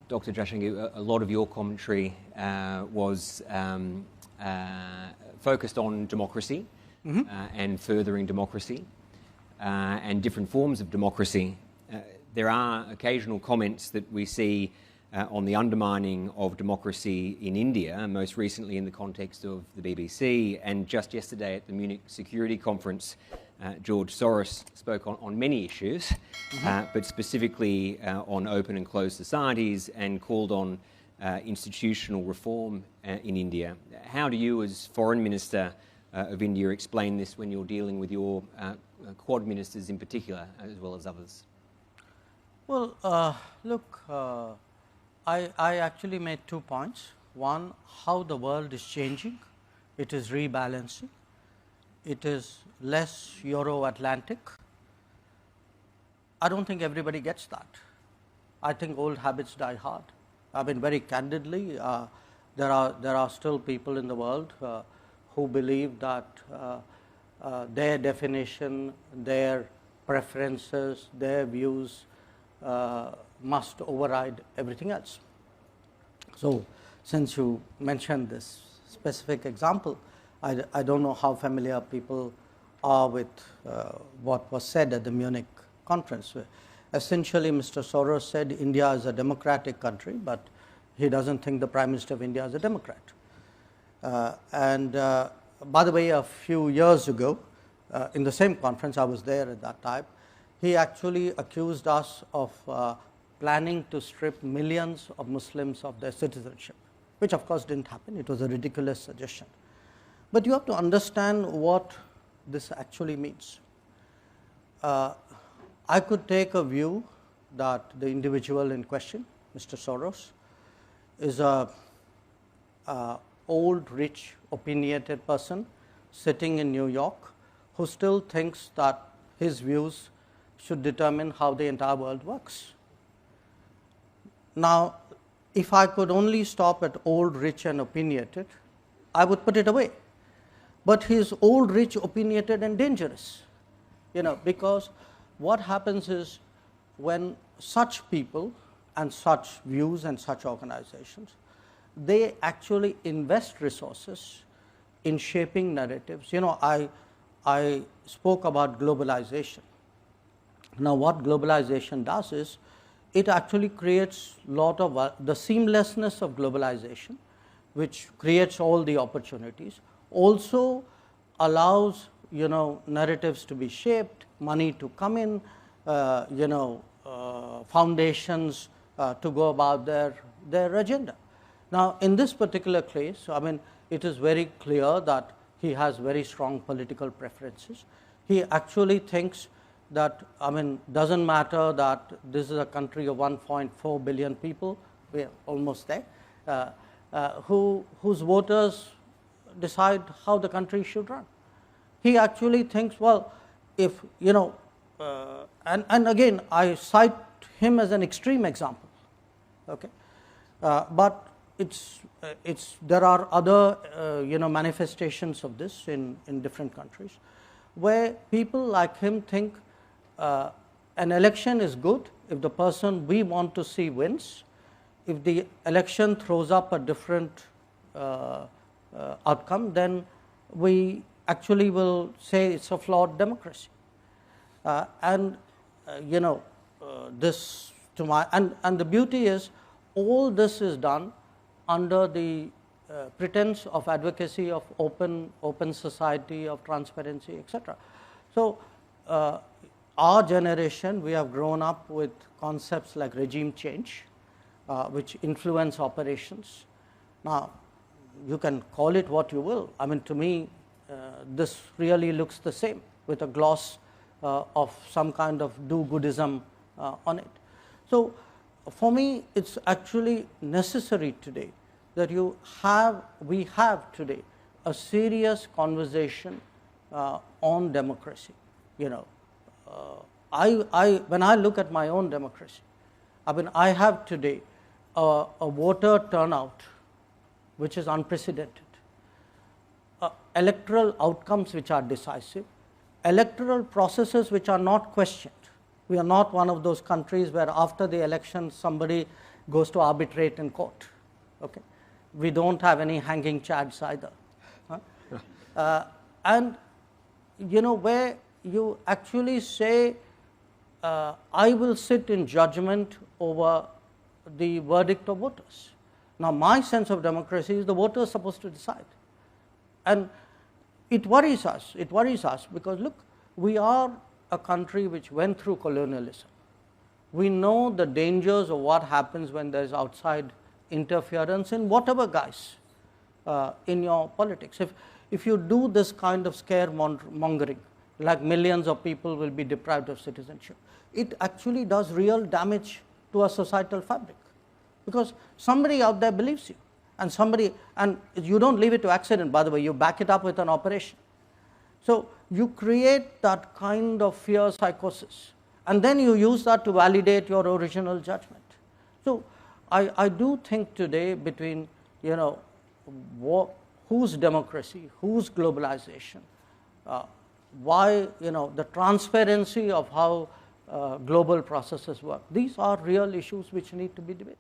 Dr. Jaishankar, a lot of your commentary was focused on democracy and furthering democracy and different forms of democracy. There are occasional comments that we see on the undermining of democracy in India, most recently in the context of the BBC, and just yesterday at the Munich Security Conference, George Soros spoke on many issues, but specifically on open and closed societies, and called on institutional reform in India. How do you, as Foreign Minister of India, explain this when you're dealing with your Quad ministers in particular, as well as others? Well, look, I actually made 2 points. One, how the world is changing. It is rebalancing. It is less Euro-Atlantic. I don't think everybody gets that. I think old habits die hard. I mean, very candidly, there are still people in the world who believe that their definition, their preferences, their views must override everything else. So, since you mentioned this specific example, I don't know how familiar people are with what was said at the Munich conference. Essentially, Mr. Soros said India is a democratic country, but he doesn't think the Prime Minister of India is a Democrat. By the way, a few years ago, in the same conference, I was there at that time, he actually accused us of planning to strip millions of Muslims of their citizenship, which of course didn't happen. It was a ridiculous suggestion. But you have to understand what this actually means. I could take a view that the individual in question, Mr. Soros, is a old, rich, opinionated person sitting in New York who still thinks that his views should determine how the entire world works. Now, if I could only stop at old, rich and opinionated, I would put it away. But he is old, rich, opinionated and dangerous, because what happens is when such people and such views and such organizations, they actually invest resources in shaping narratives. I spoke about globalization. Now, what globalization does is it actually creates a lot of the seamlessness of globalization, which creates all the opportunities, also allows narratives to be shaped, money to come in, foundations to go about their agenda. Now, in this particular case, I mean, it is very clear that he has very strong political preferences. He actually thinks that, I mean, doesn't matter that this is a country of 1.4 billion people, we are almost there, whose voters decide how the country should run. He actually thinks, well, if, and again, I cite him as an extreme example, okay, but there are other, manifestations of this in different countries, where people like him think an election is good if the person we want to see wins. If the election throws up a different outcome, then we actually will say it's a flawed democracy. This to my and the beauty is all this is done under the pretense of advocacy of open society, of transparency, etc. So, our generation, we have grown up with concepts like regime change, which influence operations. Now, you can call it what you will. I mean, to me, this really looks the same, with a gloss of some kind of do-goodism on it. So, for me, it's actually necessary today that we have today a serious conversation on democracy. When I look at my own democracy, I mean, I have today a voter turnout which is unprecedented, electoral outcomes which are decisive, electoral processes which are not questioned. We are not one of those countries where after the election somebody goes to arbitrate in court. Okay? We don't have any hanging chads either. And where you actually say, I will sit in judgment over the verdict of voters. Now, my sense of democracy is the voter is supposed to decide. And it worries us because look, we are a country which went through colonialism. We know the dangers of what happens when there is outside interference in whatever guise in your politics. If you do this kind of scaremongering, like millions of people will be deprived of citizenship, it actually does real damage to our societal fabric, because somebody out there believes you, and you don't leave it to accident, by the way, you back it up with an operation. So you create that kind of fear psychosis, and then you use that to validate your original judgment. So I do think today between, whose democracy, whose globalization, why, the transparency of how global processes work. These are real issues which need to be debated.